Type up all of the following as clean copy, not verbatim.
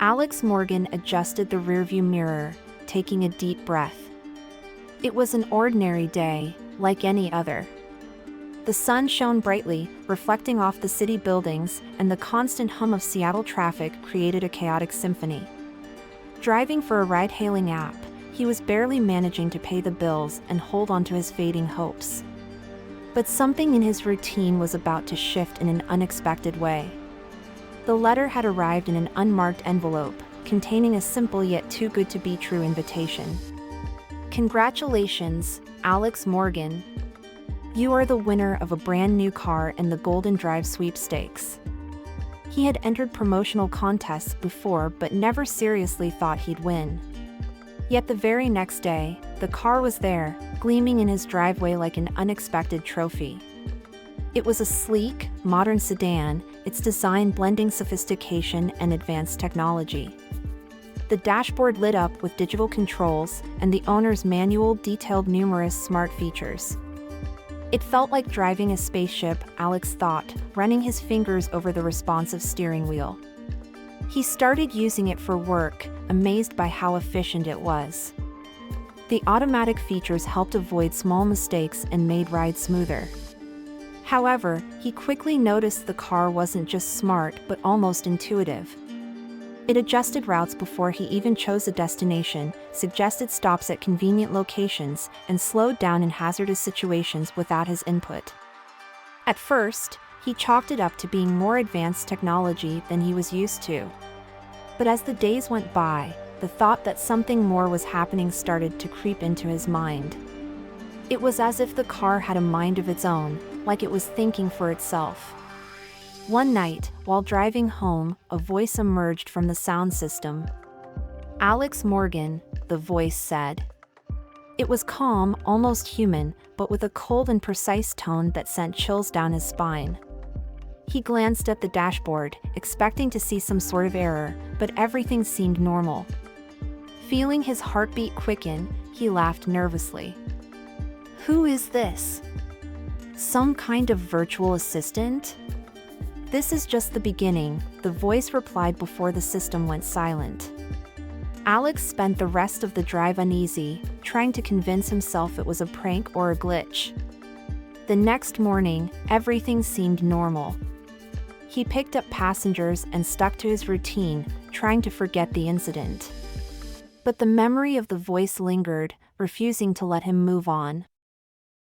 Alex Morgan adjusted the rearview mirror, taking a deep breath. It was an ordinary day, like any other. The sun shone brightly, reflecting off the city buildings, and the constant hum of Seattle traffic created a chaotic symphony. Driving for a ride-hailing app, he was barely managing to pay the bills and hold on to his fading hopes. But something in his routine was about to shift in an unexpected way. The letter had arrived in an unmarked envelope, containing a simple yet too good to be true invitation. "Congratulations, Alex Morgan. You are the winner of a brand new car in the Golden Drive sweepstakes." He had entered promotional contests before but never seriously thought he'd win. Yet the very next day, the car was there, gleaming in his driveway like an unexpected trophy. It was a sleek, modern sedan, its design blending sophistication and advanced technology. The dashboard lit up with digital controls, and the owner's manual detailed numerous smart features. It felt like driving a spaceship, Alex thought, running his fingers over the responsive steering wheel. He started using it for work, amazed by how efficient it was. The automatic features helped avoid small mistakes and made rides smoother. However, he quickly noticed the car wasn't just smart but almost intuitive. It adjusted routes before he even chose a destination, suggested stops at convenient locations, and slowed down in hazardous situations without his input. At first, he chalked it up to being more advanced technology than he was used to. But as the days went by, the thought that something more was happening started to creep into his mind. It was as if the car had a mind of its own, like it was thinking for itself. One night, while driving home, a voice emerged from the sound system. "Alex Morgan," the voice said. It was calm, almost human, but with a cold and precise tone that sent chills down his spine. He glanced at the dashboard, expecting to see some sort of error, but everything seemed normal. Feeling his heartbeat quicken, he laughed nervously. "Who is this? Some kind of virtual assistant?" "This is just the beginning," the voice replied before the system went silent. Alex spent the rest of the drive uneasy, trying to convince himself it was a prank or a glitch. The next morning, everything seemed normal. He picked up passengers and stuck to his routine, trying to forget the incident. But the memory of the voice lingered, refusing to let him move on.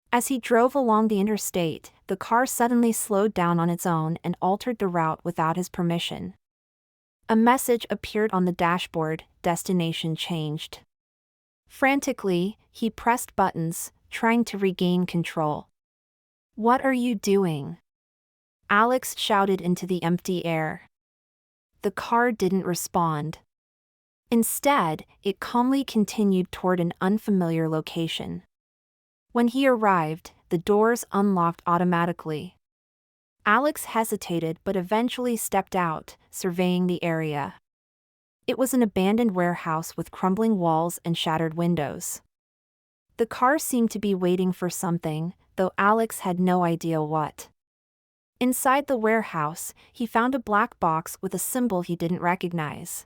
As he drove along the interstate, the car suddenly slowed down on its own and altered the route without his permission. A message appeared on the dashboard, "Destination changed." Frantically, he pressed buttons, trying to regain control. "What are you doing?" Alex shouted into the empty air. The car didn't respond. Instead, it calmly continued toward an unfamiliar location. When he arrived, the doors unlocked automatically. Alex hesitated but eventually stepped out, surveying the area. It was an abandoned warehouse with crumbling walls and shattered windows. The car seemed to be waiting for something, though Alex had no idea what. Inside the warehouse, he found a black box with a symbol he didn't recognize.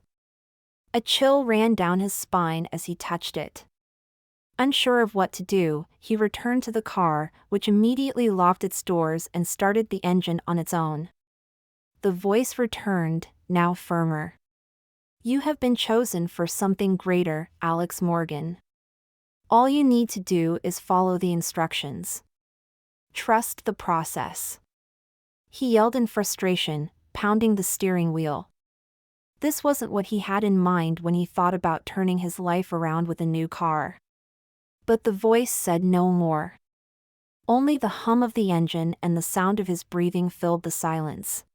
A chill ran down his spine as he touched it. Unsure of what to do, he returned to the car, which immediately locked its doors and started the engine on its own. The voice returned, now firmer. "You have been chosen for something greater, Alex Morgan. All you need to do is follow the instructions. Trust the process." He yelled in frustration, pounding the steering wheel. This wasn't what he had in mind when he thought about turning his life around with a new car. But the voice said no more. Only the hum of the engine and the sound of his breathing filled the silence.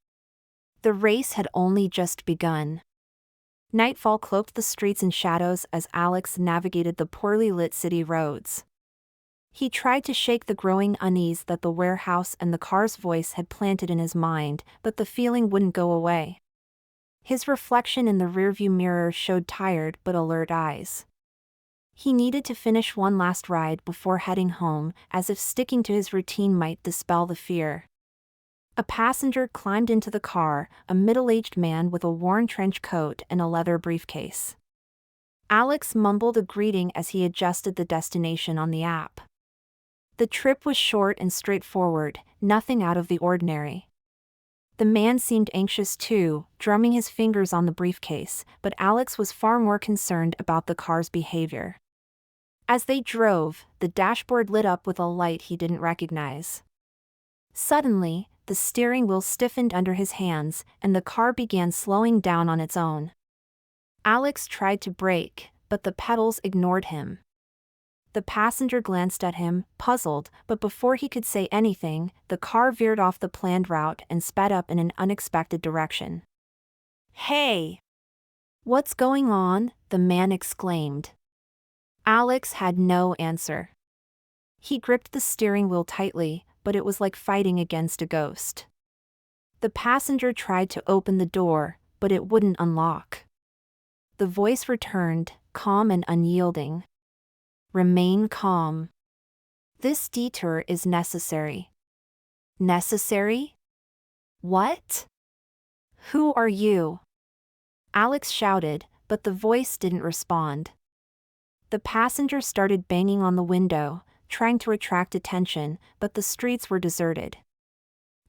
The race had only just begun. Nightfall cloaked the streets in shadows as Alex navigated the poorly lit city roads. He tried to shake the growing unease that the warehouse and the car's voice had planted in his mind, but the feeling wouldn't go away. His reflection in the rearview mirror showed tired but alert eyes. He needed to finish one last ride before heading home, as if sticking to his routine might dispel the fear. A passenger climbed into the car, a middle-aged man with a worn trench coat and a leather briefcase. Alex mumbled a greeting as he adjusted the destination on the app. The trip was short and straightforward, nothing out of the ordinary. The man seemed anxious too, drumming his fingers on the briefcase, but Alex was far more concerned about the car's behavior. As they drove, the dashboard lit up with a light he didn't recognize. Suddenly, the steering wheel stiffened under his hands, and the car began slowing down on its own. Alex tried to brake, but the pedals ignored him. The passenger glanced at him, puzzled, but before he could say anything, the car veered off the planned route and sped up in an unexpected direction. "Hey! What's going on?" the man exclaimed. Alex had no answer. He gripped the steering wheel tightly, but it was like fighting against a ghost. The passenger tried to open the door, but it wouldn't unlock. The voice returned, calm and unyielding. "Remain calm. This detour is necessary." "Necessary? What? Who are you?" Alex shouted, but the voice didn't respond. The passenger started banging on the window, trying to attract attention, but the streets were deserted.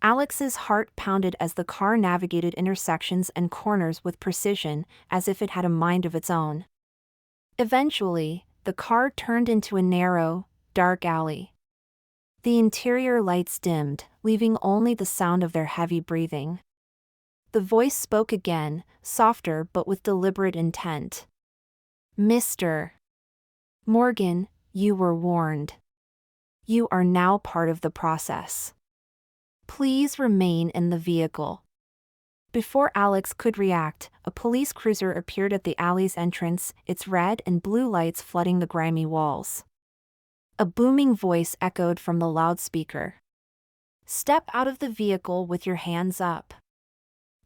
Alex's heart pounded as the car navigated intersections and corners with precision, as if it had a mind of its own. Eventually, the car turned into a narrow, dark alley. The interior lights dimmed, leaving only the sound of their heavy breathing. The voice spoke again, softer but with deliberate intent. "Mr. Morgan, you were warned. You are now part of the process. Please remain in the vehicle." Before Alex could react, a police cruiser appeared at the alley's entrance, its red and blue lights flooding the grimy walls. A booming voice echoed from the loudspeaker. "Step out of the vehicle with your hands up."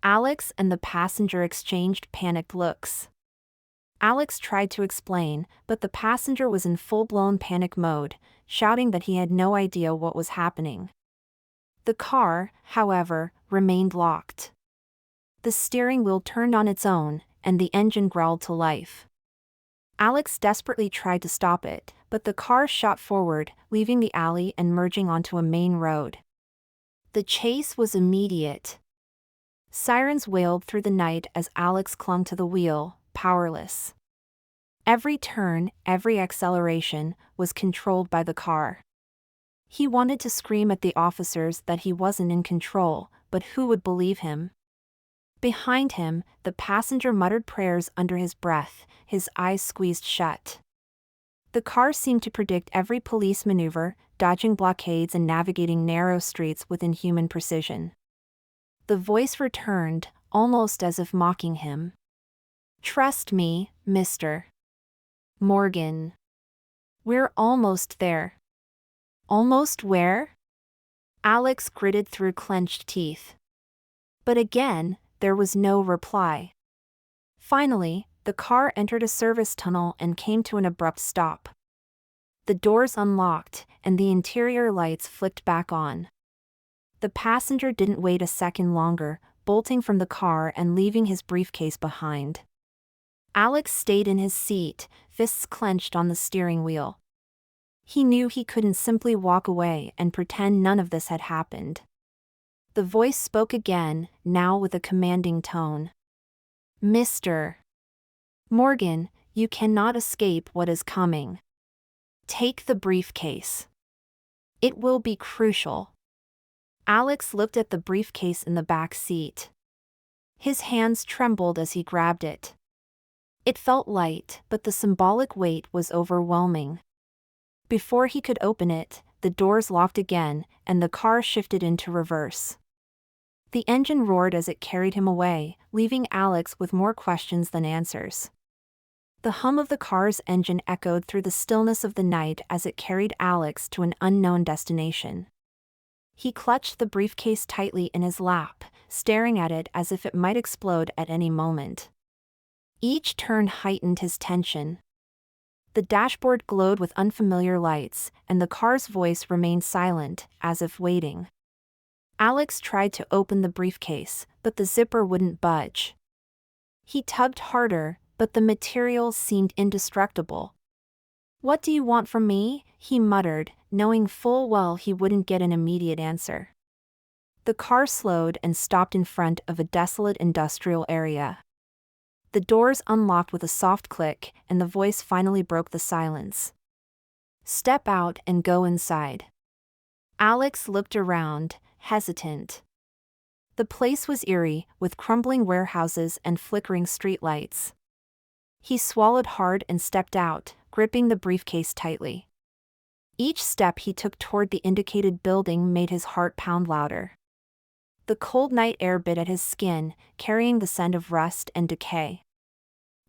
Alex and the passenger exchanged panicked looks. Alex tried to explain, but the passenger was in full-blown panic mode, shouting that he had no idea what was happening. The car, however, remained locked. The steering wheel turned on its own, and the engine growled to life. Alex desperately tried to stop it, but the car shot forward, leaving the alley and merging onto a main road. The chase was immediate. Sirens wailed through the night as Alex clung to the wheel, powerless. Every turn, every acceleration, was controlled by the car. He wanted to scream at the officers that he wasn't in control, but who would believe him? Behind him, the passenger muttered prayers under his breath, his eyes squeezed shut. The car seemed to predict every police maneuver, dodging blockades and navigating narrow streets with inhuman precision. The voice returned, almost as if mocking him. "Trust me, Mr. Morgan. We're almost there." "Almost where?" Alex gritted through clenched teeth. But again, there was no reply. Finally, the car entered a service tunnel and came to an abrupt stop. The doors unlocked, and the interior lights flicked back on. The passenger didn't wait a second longer, bolting from the car and leaving his briefcase behind. Alex stayed in his seat, fists clenched on the steering wheel. He knew he couldn't simply walk away and pretend none of this had happened. The voice spoke again, now with a commanding tone. "Mr. Morgan, you cannot escape what is coming. Take the briefcase. It will be crucial." Alex looked at the briefcase in the back seat. His hands trembled as he grabbed it. It felt light, but the symbolic weight was overwhelming. Before he could open it, the doors locked again, and the car shifted into reverse. The engine roared as it carried him away, leaving Alex with more questions than answers. The hum of the car's engine echoed through the stillness of the night as it carried Alex to an unknown destination. He clutched the briefcase tightly in his lap, staring at it as if it might explode at any moment. Each turn heightened his tension. The dashboard glowed with unfamiliar lights, and the car's voice remained silent, as if waiting. Alex tried to open the briefcase, but the zipper wouldn't budge. He tugged harder, but the materials seemed indestructible. "What do you want from me?" he muttered, knowing full well he wouldn't get an immediate answer. The car slowed and stopped in front of a desolate industrial area. The doors unlocked with a soft click, and the voice finally broke the silence. "Step out and go inside." Alex looked around, hesitant. The place was eerie, with crumbling warehouses and flickering streetlights. He swallowed hard and stepped out, gripping the briefcase tightly. Each step he took toward the indicated building made his heart pound louder. The cold night air bit at his skin, carrying the scent of rust and decay.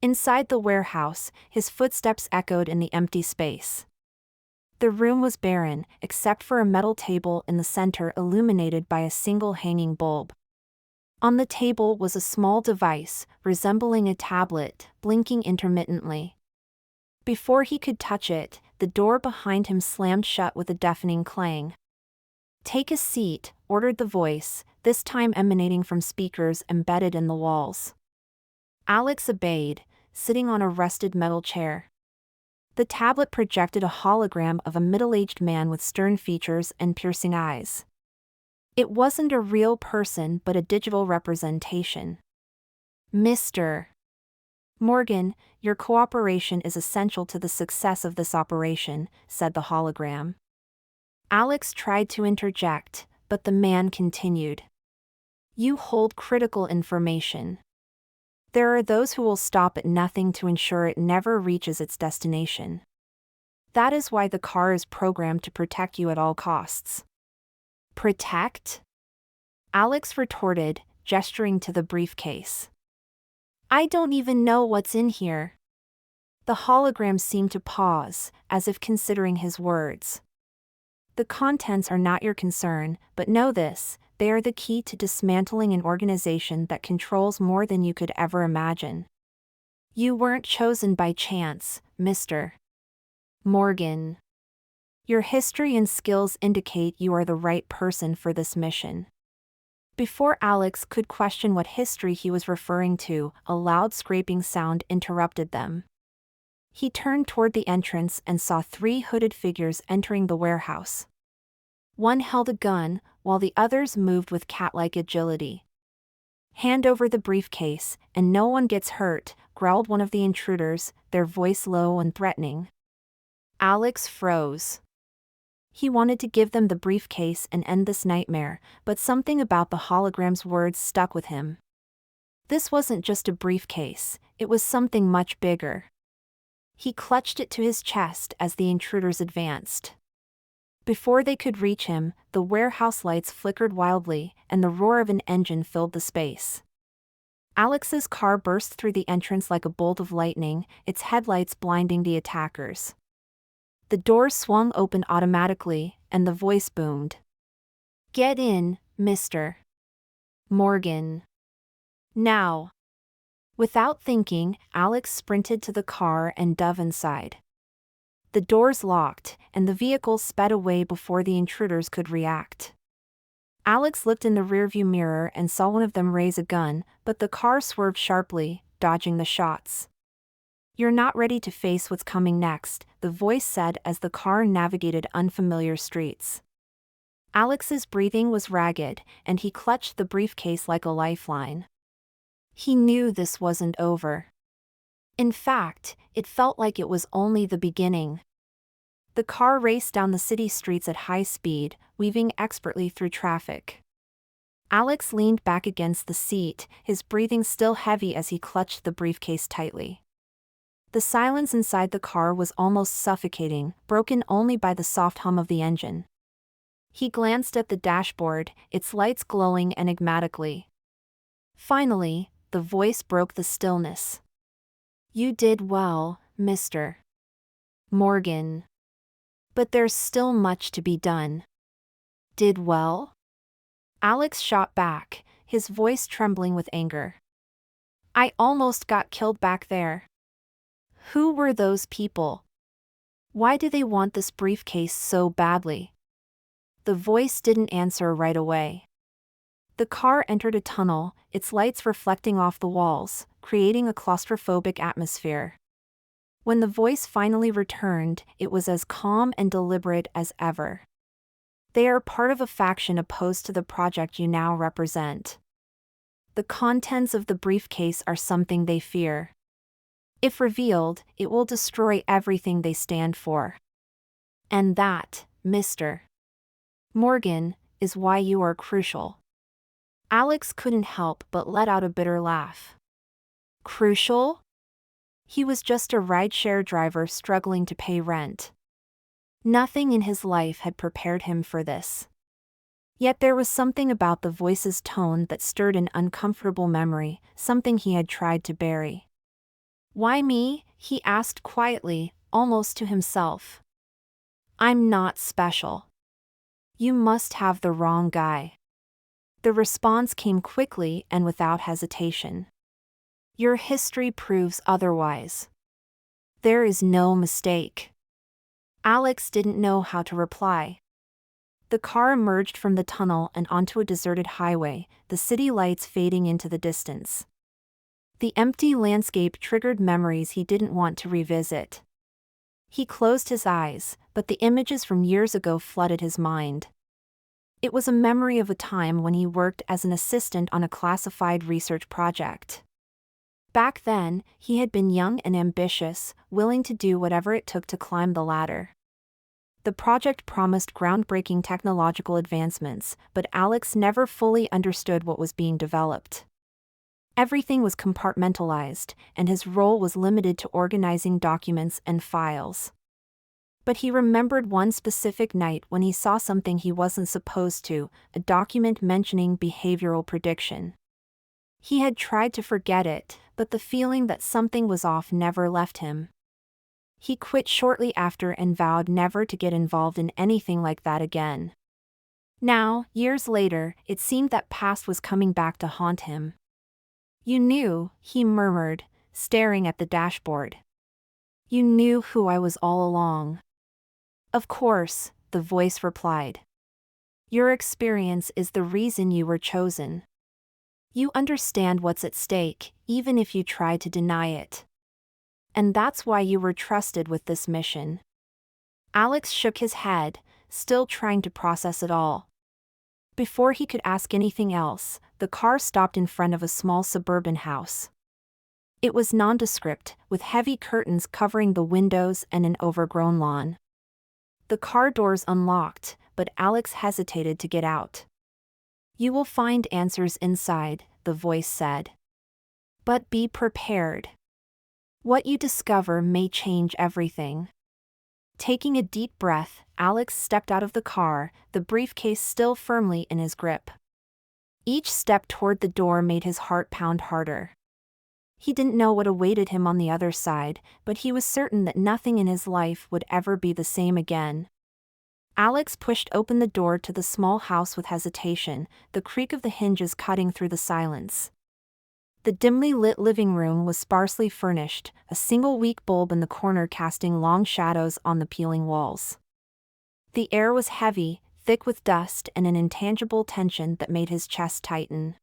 Inside the warehouse, his footsteps echoed in the empty space. The room was barren, except for a metal table in the center illuminated by a single hanging bulb. On the table was a small device, resembling a tablet, blinking intermittently. Before he could touch it, the door behind him slammed shut with a deafening clang. "Take a seat," ordered the voice, this time emanating from speakers embedded in the walls. Alex obeyed, sitting on a rusted metal chair. The tablet projected a hologram of a middle-aged man with stern features and piercing eyes. It wasn't a real person but a digital representation. "Mr. Morgan, your cooperation is essential to the success of this operation," said the hologram. Alex tried to interject, but the man continued. "You hold critical information. There are those who will stop at nothing to ensure it never reaches its destination. That is why the car is programmed to protect you at all costs." "Protect?" Alex retorted, gesturing to the briefcase. "I don't even know what's in here." The hologram seemed to pause, as if considering his words. "The contents are not your concern, but know this, they are the key to dismantling an organization that controls more than you could ever imagine. You weren't chosen by chance, Mr. Morgan. Your history and skills indicate you are the right person for this mission." Before Alex could question what history he was referring to, a loud scraping sound interrupted them. He turned toward the entrance and saw 3 hooded figures entering the warehouse. One held a gun, while the others moved with cat-like agility. "Hand over the briefcase, and no one gets hurt," growled one of the intruders, their voice low and threatening. Alex froze. He wanted to give them the briefcase and end this nightmare, but something about the hologram's words stuck with him. This wasn't just a briefcase, it was something much bigger. He clutched it to his chest as the intruders advanced. Before they could reach him, the warehouse lights flickered wildly, and the roar of an engine filled the space. Alex's car burst through the entrance like a bolt of lightning, its headlights blinding the attackers. The doors swung open automatically, and the voice boomed. "Get in, Mr. Morgan. Now." Without thinking, Alex sprinted to the car and dove inside. The doors locked, and the vehicle sped away before the intruders could react. Alex looked in the rearview mirror and saw one of them raise a gun, but the car swerved sharply, dodging the shots. "You're not ready to face what's coming next," the voice said as the car navigated unfamiliar streets. Alex's breathing was ragged, and he clutched the briefcase like a lifeline. He knew this wasn't over. In fact, it felt like it was only the beginning. The car raced down the city streets at high speed, weaving expertly through traffic. Alex leaned back against the seat, his breathing still heavy as he clutched the briefcase tightly. The silence inside the car was almost suffocating, broken only by the soft hum of the engine. He glanced at the dashboard, its lights glowing enigmatically. Finally, the voice broke the stillness. "You did well, Mr. Morgan. But there's still much to be done." "Did well?" Alex shot back, his voice trembling with anger. "I almost got killed back there." "Who were those people? Why do they want this briefcase so badly?" The voice didn't answer right away. The car entered a tunnel, its lights reflecting off the walls, creating a claustrophobic atmosphere. When the voice finally returned, it was as calm and deliberate as ever. They are part of a faction opposed to the project you now represent. The contents of the briefcase are something they fear. If revealed, it will destroy everything they stand for. And that, Mr. Morgan, is why you are crucial. Alex couldn't help but let out a bitter laugh. Crucial? He was just a rideshare driver struggling to pay rent. Nothing in his life had prepared him for this. Yet there was something about the voice's tone that stirred an uncomfortable memory, something he had tried to bury. Why me? He asked quietly, almost to himself. I'm not special. You must have the wrong guy. The response came quickly and without hesitation. Your history proves otherwise. There is no mistake. Alex didn't know how to reply. The car emerged from the tunnel and onto a deserted highway, the city lights fading into the distance. The empty landscape triggered memories he didn't want to revisit. He closed his eyes, but the images from years ago flooded his mind. It was a memory of a time when he worked as an assistant on a classified research project. Back then, he had been young and ambitious, willing to do whatever it took to climb the ladder. The project promised groundbreaking technological advancements, but Alex never fully understood what was being developed. Everything was compartmentalized, and his role was limited to organizing documents and files. But he remembered one specific night when he saw something he wasn't supposed to, a document mentioning behavioral prediction. He had tried to forget it, but the feeling that something was off never left him. He quit shortly after and vowed never to get involved in anything like that again. Now, years later, it seemed that past was coming back to haunt him. You knew, he murmured, staring at the dashboard. You knew who I was all along. Of course, the voice replied. Your experience is the reason you were chosen. You understand what's at stake, even if you try to deny it. And that's why you were trusted with this mission. Alex shook his head, still trying to process it all. Before he could ask anything else, the car stopped in front of a small suburban house. It was nondescript, with heavy curtains covering the windows and an overgrown lawn. The car doors unlocked, but Alex hesitated to get out. You will find answers inside, the voice said. But be prepared. What you discover may change everything. Taking a deep breath, Alex stepped out of the car, the briefcase still firmly in his grip. Each step toward the door made his heart pound harder. He didn't know what awaited him on the other side, but he was certain that nothing in his life would ever be the same again. Alex pushed open the door to the small house with hesitation, the creak of the hinges cutting through the silence. The dimly lit living room was sparsely furnished, a single weak bulb in the corner casting long shadows on the peeling walls. The air was heavy, thick with dust and an intangible tension that made his chest tighten.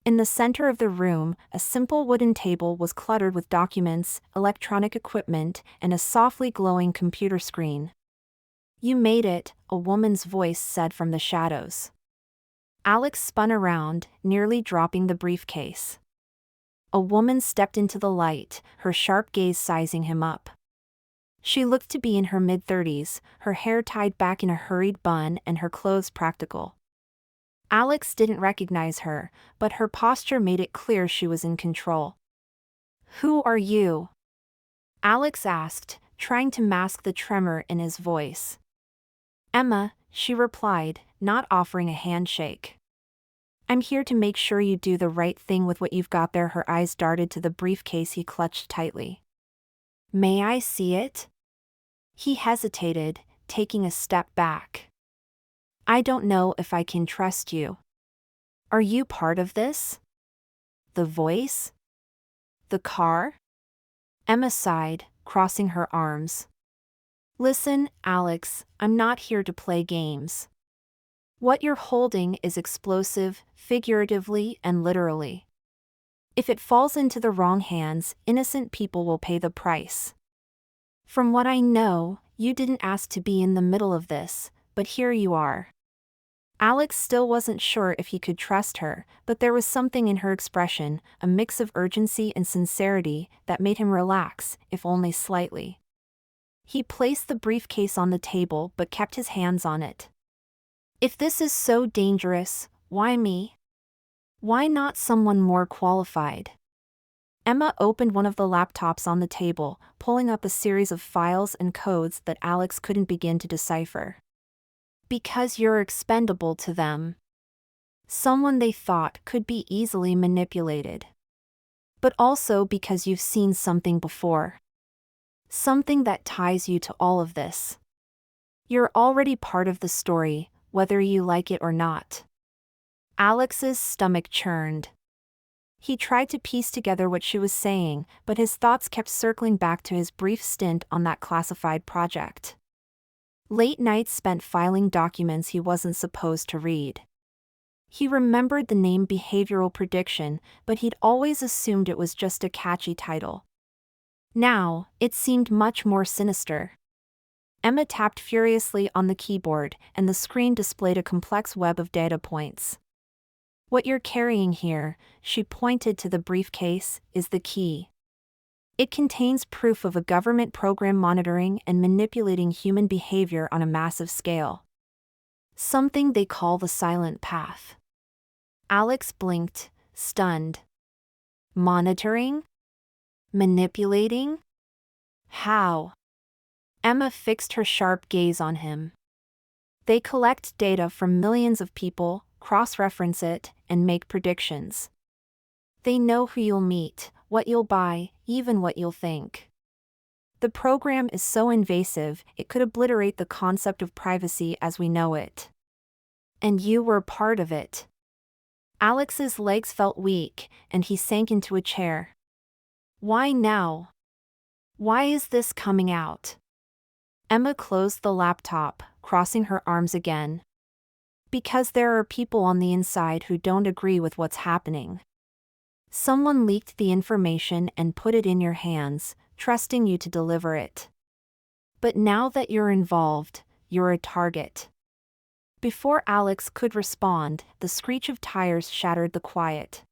In the center of the room, a simple wooden table was cluttered with documents, electronic equipment, and a softly glowing computer screen. You made it, a woman's voice said from the shadows. Alex spun around, nearly dropping the briefcase. A woman stepped into the light, her sharp gaze sizing him up. She looked to be in her mid-30s, her hair tied back in a hurried bun and her clothes practical. Alex didn't recognize her, but her posture made it clear she was in control. Who are you? Alex asked, trying to mask the tremor in his voice. Emma, she replied, not offering a handshake. I'm here to make sure you do the right thing with what you've got there. Her eyes darted to the briefcase he clutched tightly. May I see it? He hesitated, taking a step back. I don't know if I can trust you. Are you part of this? The voice? The car? Emma sighed, crossing her arms. Listen, Alex, I'm not here to play games. What you're holding is explosive, figuratively and literally. If it falls into the wrong hands, innocent people will pay the price. From what I know, you didn't ask to be in the middle of this, but here you are. Alex still wasn't sure if he could trust her, but there was something in her expression, a mix of urgency and sincerity, that made him relax, if only slightly. He placed the briefcase on the table but kept his hands on it. If this is so dangerous, why me? Why not someone more qualified? Emma opened one of the laptops on the table, pulling up a series of files and codes that Alex couldn't begin to decipher. Because you're expendable to them. Someone they thought could be easily manipulated. But also because you've seen something before. Something that ties you to all of this. You're already part of the story, whether you like it or not. Alex's stomach churned. He tried to piece together what she was saying, but his thoughts kept circling back to his brief stint on that classified project. Late nights spent filing documents he wasn't supposed to read. He remembered the name Behavioral Prediction, but he'd always assumed it was just a catchy title. Now, it seemed much more sinister. Emma tapped furiously on the keyboard, and the screen displayed a complex web of data points. What you're carrying here, she pointed to the briefcase, is the key. It contains proof of a government program monitoring and manipulating human behavior on a massive scale. Something they call the silent path. Alex blinked, stunned. Monitoring? Manipulating? How? Emma fixed her sharp gaze on him. They collect data from millions of people, cross-reference it, and make predictions. They know who you'll meet, what you'll buy, even what you'll think. The program is so invasive, it could obliterate the concept of privacy as we know it. And you were part of it. Alex's legs felt weak, and he sank into a chair. Why now? Why is this coming out? Emma closed the laptop, crossing her arms again. Because there are people on the inside who don't agree with what's happening. Someone leaked the information and put it in your hands, trusting you to deliver it. But now that you're involved, you're a target. Before Alex could respond, the screech of tires shattered the quiet.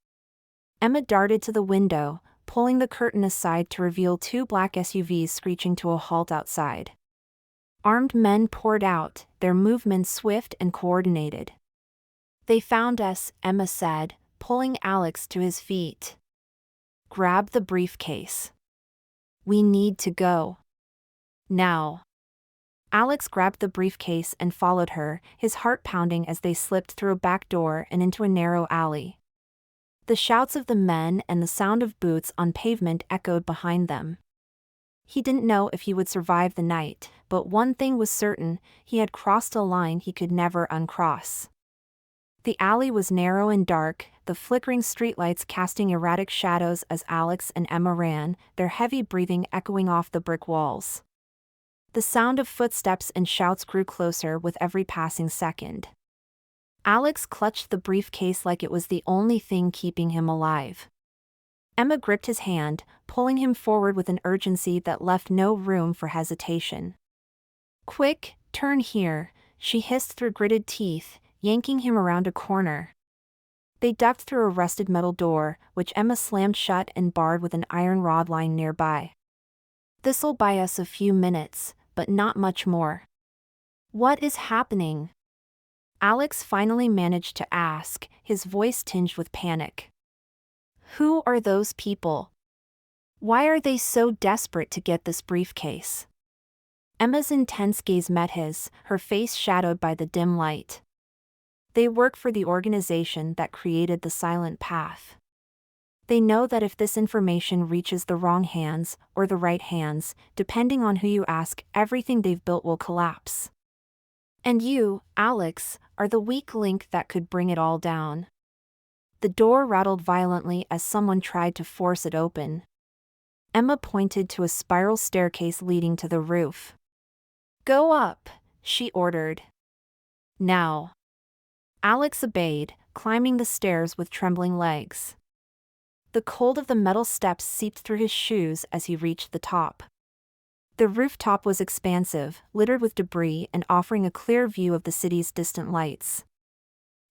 Emma darted to the window, pulling the curtain aside to reveal two black SUVs screeching to a halt outside. Armed men poured out, their movements swift and coordinated. They found us, Emma said, pulling Alex to his feet. Grab the briefcase. We need to go. Now. Alex grabbed the briefcase and followed her, his heart pounding as they slipped through a back door and into a narrow alley. The shouts of the men and the sound of boots on pavement echoed behind them. He didn't know if he would survive the night, but one thing was certain, he had crossed a line he could never uncross. The alley was narrow and dark, the flickering streetlights casting erratic shadows as Alex and Emma ran, their heavy breathing echoing off the brick walls. The sound of footsteps and shouts grew closer with every passing second. Alex clutched the briefcase like it was the only thing keeping him alive. Emma gripped his hand, pulling him forward with an urgency that left no room for hesitation. Quick, turn here, she hissed through gritted teeth, yanking him around a corner. They ducked through a rusted metal door, which Emma slammed shut and barred with an iron rod lying nearby. This'll buy us a few minutes, but not much more. What is happening? Alex finally managed to ask, his voice tinged with panic. Who are those people? Why are they so desperate to get this briefcase? Emma's intense gaze met his, her face shadowed by the dim light. They work for the organization that created the silent path. They know that if this information reaches the wrong hands, or the right hands, depending on who you ask, everything they've built will collapse. And you, Alex, are the weak link that could bring it all down. The door rattled violently as someone tried to force it open. Emma pointed to a spiral staircase leading to the roof. Go up, she ordered. Now. Alex obeyed, climbing the stairs with trembling legs. The cold of the metal steps seeped through his shoes as he reached the top. The rooftop was expansive, littered with debris and offering a clear view of the city's distant lights.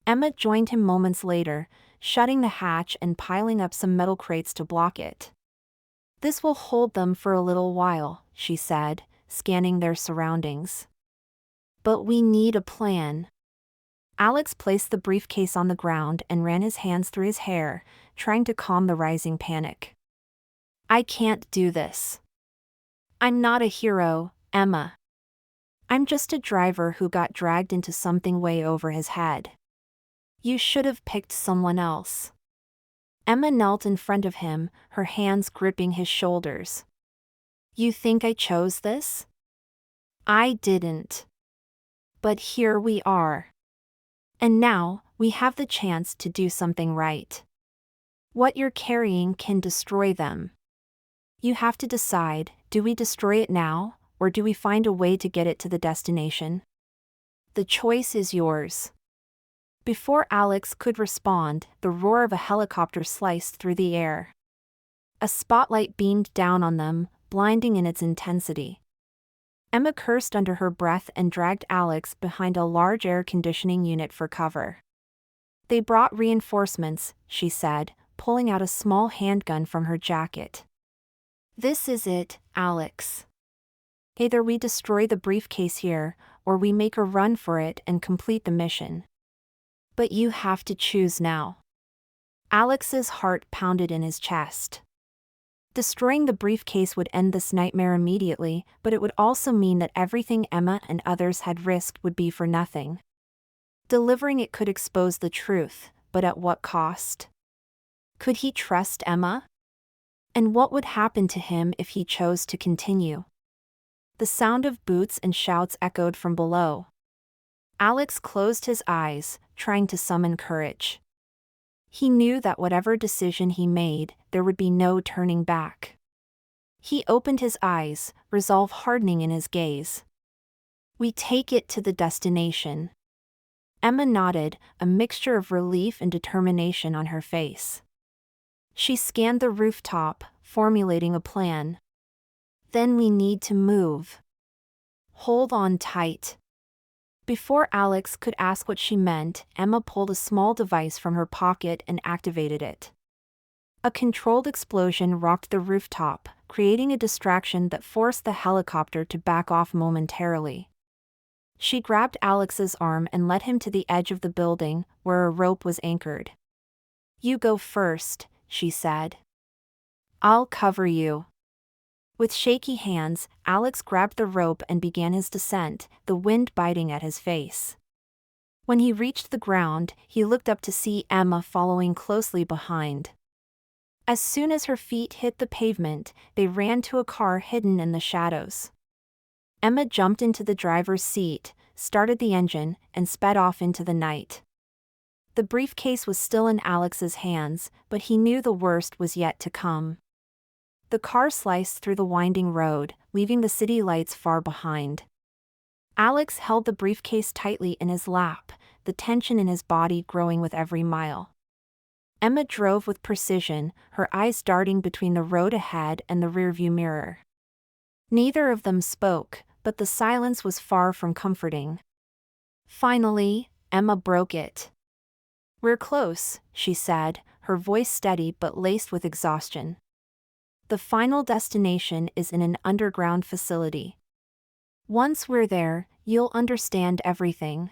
Emma joined him moments later, shutting the hatch and piling up some metal crates to block it. "This will hold them for a little while," she said, scanning their surroundings. "But we need a plan." Alex placed the briefcase on the ground and ran his hands through his hair, trying to calm the rising panic. "I can't do this. I'm not a hero, Emma. I'm just a driver who got dragged into something way over his head. You should have picked someone else." Emma knelt in front of him, her hands gripping his shoulders. "You think I chose this? I didn't. But here we are. And now, we have the chance to do something right. What you're carrying can destroy them. You have to decide, do we destroy it now, or do we find a way to get it to the destination? The choice is yours." Before Alex could respond, the roar of a helicopter sliced through the air. A spotlight beamed down on them, blinding in its intensity. Emma cursed under her breath and dragged Alex behind a large air conditioning unit for cover. "They brought reinforcements," she said, pulling out a small handgun from her jacket. "This is it, Alex. Either we destroy the briefcase here, or we make a run for it and complete the mission. But you have to choose now." Alex's heart pounded in his chest. Destroying the briefcase would end this nightmare immediately, but it would also mean that everything Emma and others had risked would be for nothing. Delivering it could expose the truth, but at what cost? Could he trust Emma? And what would happen to him if he chose to continue? The sound of boots and shouts echoed from below. Alex closed his eyes, trying to summon courage. He knew that whatever decision he made, there would be no turning back. He opened his eyes, resolve hardening in his gaze. "We take it to the destination." Emma nodded, a mixture of relief and determination on her face. She scanned the rooftop, formulating a plan. "Then we need to move. Hold on tight." Before Alex could ask what she meant, Emma pulled a small device from her pocket and activated it. A controlled explosion rocked the rooftop, creating a distraction that forced the helicopter to back off momentarily. She grabbed Alex's arm and led him to the edge of the building, where a rope was anchored. "You go first," she said. "I'll cover you." With shaky hands, Alex grabbed the rope and began his descent, the wind biting at his face. When he reached the ground, he looked up to see Emma following closely behind. As soon as her feet hit the pavement, they ran to a car hidden in the shadows. Emma jumped into the driver's seat, started the engine, and sped off into the night. The briefcase was still in Alex's hands, but he knew the worst was yet to come. The car sliced through the winding road, leaving the city lights far behind. Alex held the briefcase tightly in his lap, the tension in his body growing with every mile. Emma drove with precision, her eyes darting between the road ahead and the rearview mirror. Neither of them spoke, but the silence was far from comforting. Finally, Emma broke it. "We're close," she said, her voice steady but laced with exhaustion. "The final destination is in an underground facility. Once we're there, you'll understand everything."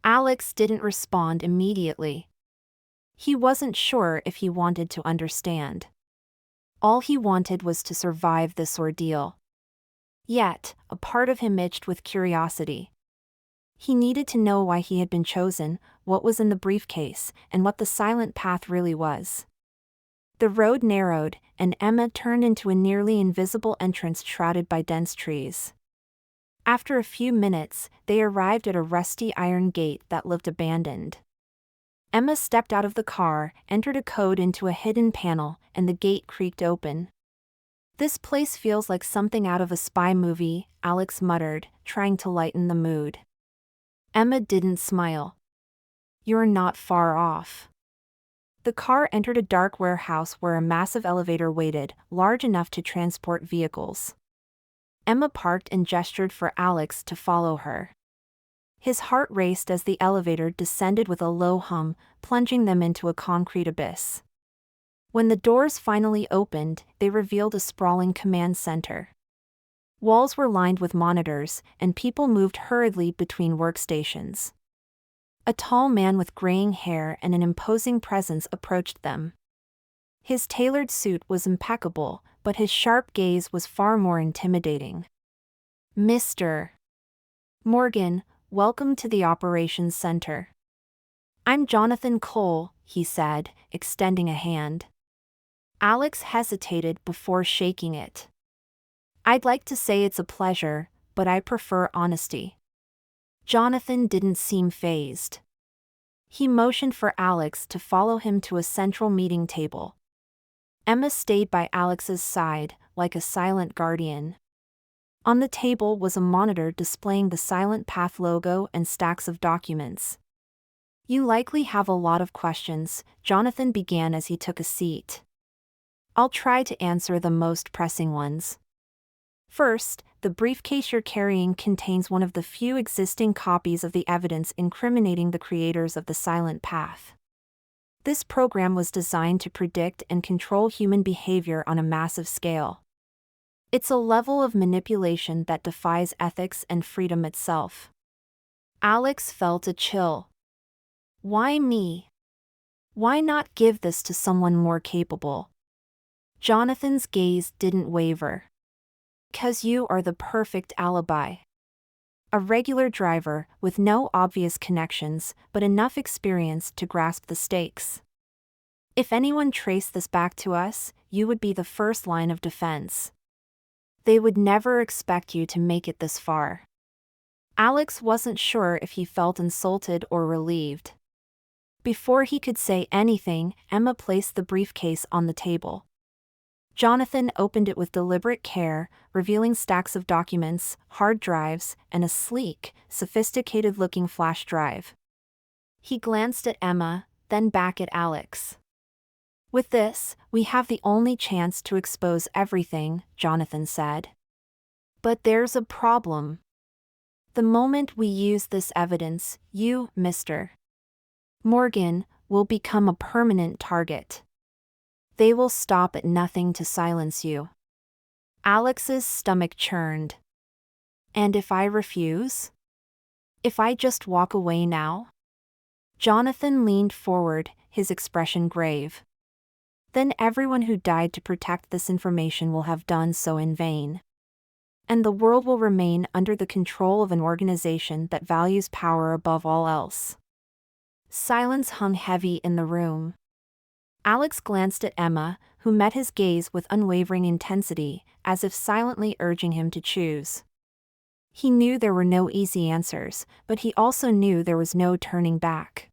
Alex didn't respond immediately. He wasn't sure if he wanted to understand. All he wanted was to survive this ordeal. Yet, a part of him itched with curiosity. He needed to know why he had been chosen, what was in the briefcase, and what the silent path really was. The road narrowed, and Emma turned into a nearly invisible entrance shrouded by dense trees. After a few minutes, they arrived at a rusty iron gate that looked abandoned. Emma stepped out of the car, entered a code into a hidden panel, and the gate creaked open. "This place feels like something out of a spy movie," Alex muttered, trying to lighten the mood. Emma didn't smile. You're not far off. The car entered a dark warehouse where a massive elevator waited, large enough to transport vehicles. Emma parked and gestured for Alex to follow her. His heart raced as the elevator descended with a low hum, plunging them into a concrete abyss. When the doors finally opened, they revealed a sprawling command center. Walls were lined with monitors, and people moved hurriedly between workstations. A tall man with graying hair and an imposing presence approached them. His tailored suit was impeccable, but his sharp gaze was far more intimidating. "Mr. Morgan, welcome to the Operations Center." "I'm Jonathan Cole," he said, extending a hand. Alex hesitated before shaking it. "I'd like to say it's a pleasure, but I prefer honesty." Jonathan didn't seem fazed. He motioned for Alex to follow him to a central meeting table. Emma stayed by Alex's side, like a silent guardian. On the table was a monitor displaying the Silent Path logo and stacks of documents. "You likely have a lot of questions," Jonathan began as he took a seat. "I'll try to answer the most pressing ones. First, the briefcase you're carrying contains one of the few existing copies of the evidence incriminating the creators of the Silent Path. This program was designed to predict and control human behavior on a massive scale. It's a level of manipulation that defies ethics and freedom itself." Alex felt a chill. "Why me? Why not give this to someone more capable?" Jonathan's gaze didn't waver. "'Cause you are the perfect alibi. A regular driver, with no obvious connections, but enough experience to grasp the stakes. If anyone traced this back to us, you would be the first line of defense. They would never expect you to make it this far." Alex wasn't sure if he felt insulted or relieved. Before he could say anything, Emma placed the briefcase on the table. Jonathan opened it with deliberate care, revealing stacks of documents, hard drives, and a sleek, sophisticated-looking flash drive. He glanced at Emma, then back at Alex. "With this, we have the only chance to expose everything," Jonathan said. "But there's a problem. The moment we use this evidence, you, Mr. Morgan, will become a permanent target. They will stop at nothing to silence you." Alex's stomach churned. "And if I refuse? If I just walk away now?" Jonathan leaned forward, his expression grave. "Then everyone who died to protect this information will have done so in vain. And the world will remain under the control of an organization that values power above all else." Silence hung heavy in the room. Alex glanced at Emma, who met his gaze with unwavering intensity, as if silently urging him to choose. He knew there were no easy answers, but he also knew there was no turning back.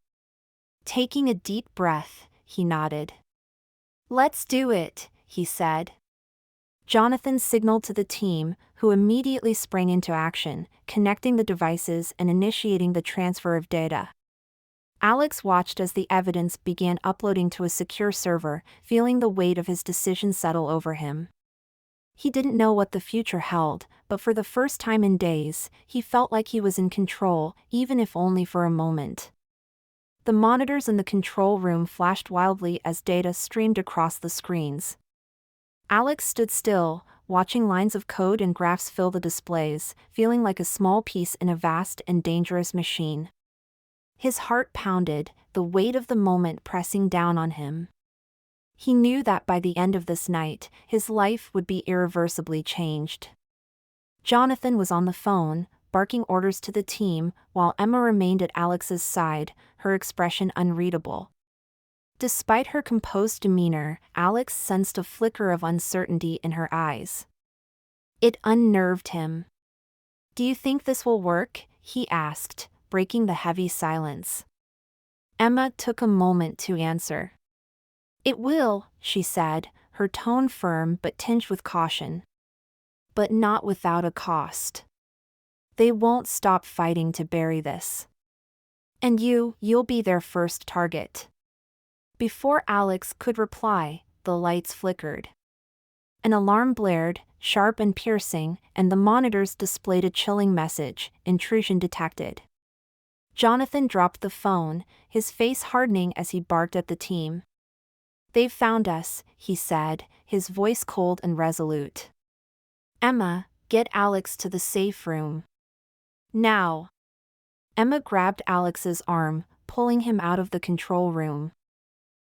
Taking a deep breath, he nodded. "Let's do it," he said. Jonathan signaled to the team, who immediately sprang into action, connecting the devices and initiating the transfer of data. Alex watched as the evidence began uploading to a secure server, feeling the weight of his decision settle over him. He didn't know what the future held, but for the first time in days, he felt like he was in control, even if only for a moment. The monitors in the control room flashed wildly as data streamed across the screens. Alex stood still, watching lines of code and graphs fill the displays, feeling like a small piece in a vast and dangerous machine. His heart pounded, the weight of the moment pressing down on him. He knew that by the end of this night, his life would be irreversibly changed. Jonathan was on the phone, barking orders to the team, while Emma remained at Alex's side, her expression unreadable. Despite her composed demeanor, Alex sensed a flicker of uncertainty in her eyes. It unnerved him. "Do you think this will work?" he asked, breaking the heavy silence. Emma took a moment to answer. "It will," she said, her tone firm but tinged with caution. "But not without a cost. They won't stop fighting to bury this." And you'll be their first target. Before Alex could reply, the lights flickered. An alarm blared, sharp and piercing, and the monitors displayed a chilling message: intrusion detected. Jonathan dropped the phone, his face hardening as he barked at the team. "They've found us," he said, his voice cold and resolute. "Emma, get Alex to the safe room. Now." Emma grabbed Alex's arm, pulling him out of the control room.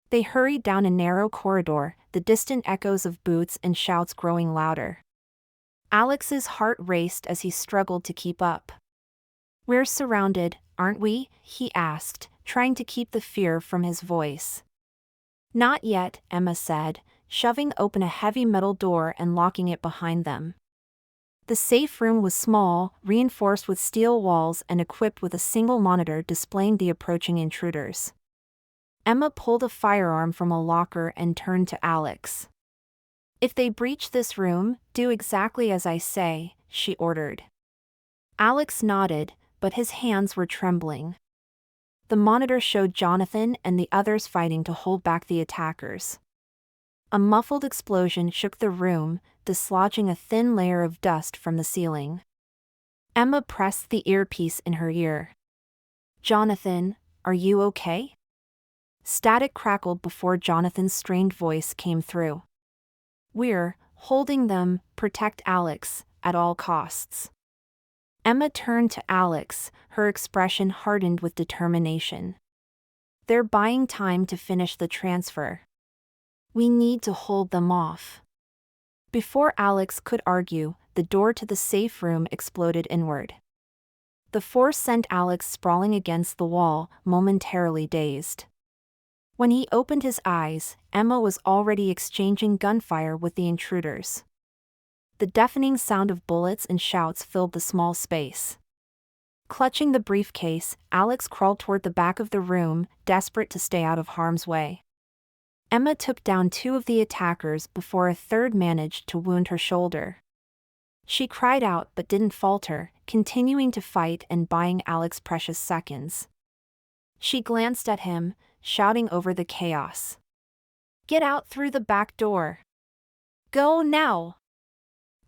They hurried down a narrow corridor, the distant echoes of boots and shouts growing louder. Alex's heart raced as he struggled to keep up. "We're surrounded, aren't we?" he asked, trying to keep the fear from his voice. "Not yet," Emma said, shoving open a heavy metal door and locking it behind them. The safe room was small, reinforced with steel walls and equipped with a single monitor displaying the approaching intruders. Emma pulled a firearm from a locker and turned to Alex. "If they breach this room, do exactly as I say," she ordered. Alex nodded, but his hands were trembling. The monitor showed Jonathan and the others fighting to hold back the attackers. A muffled explosion shook the room, dislodging a thin layer of dust from the ceiling. Emma pressed the earpiece in her ear. "Jonathan, are you okay?" Static crackled before Jonathan's strained voice came through. "We're holding them, protect Alex, at all costs." Emma turned to Alex, her expression hardened with determination. "They're buying time to finish the transfer. We need to hold them off." Before Alex could argue, the door to the safe room exploded inward. The force sent Alex sprawling against the wall, momentarily dazed. When he opened his eyes, Emma was already exchanging gunfire with the intruders. The deafening sound of bullets and shouts filled the small space. Clutching the briefcase, Alex crawled toward the back of the room, desperate to stay out of harm's way. Emma took down two of the attackers before a third managed to wound her shoulder. She cried out but didn't falter, continuing to fight and buying Alex precious seconds. She glanced at him, shouting over the chaos. "Get out through the back door. Go now."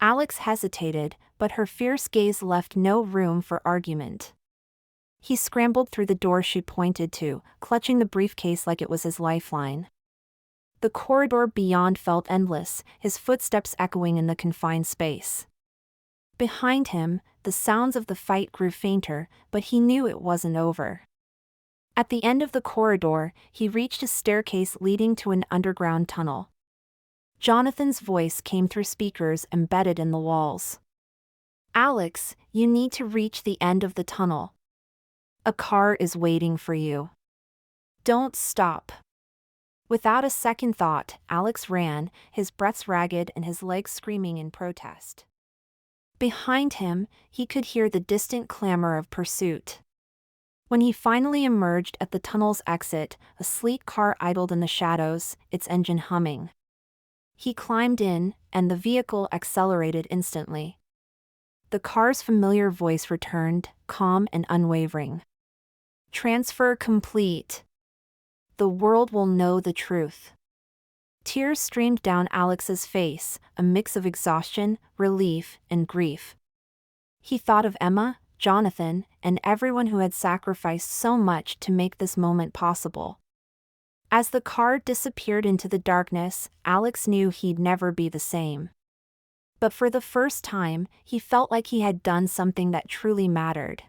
Alex hesitated, but her fierce gaze left no room for argument. He scrambled through the door she pointed to, clutching the briefcase like it was his lifeline. The corridor beyond felt endless, his footsteps echoing in the confined space. Behind him, the sounds of the fight grew fainter, but he knew it wasn't over. At the end of the corridor, he reached a staircase leading to an underground tunnel. Jonathan's voice came through speakers embedded in the walls. "Alex, you need to reach the end of the tunnel. A car is waiting for you. Don't stop." Without a second thought, Alex ran, his breath ragged and his legs screaming in protest. Behind him, he could hear the distant clamor of pursuit. When he finally emerged at the tunnel's exit, a sleek car idled in the shadows, its engine humming. He climbed in, and the vehicle accelerated instantly. The car's familiar voice returned, calm and unwavering. "Transfer complete. The world will know the truth." Tears streamed down Alex's face, a mix of exhaustion, relief, and grief. He thought of Emma, Jonathan, and everyone who had sacrificed so much to make this moment possible. As the car disappeared into the darkness, Alex knew he'd never be the same. But for the first time, he felt like he had done something that truly mattered.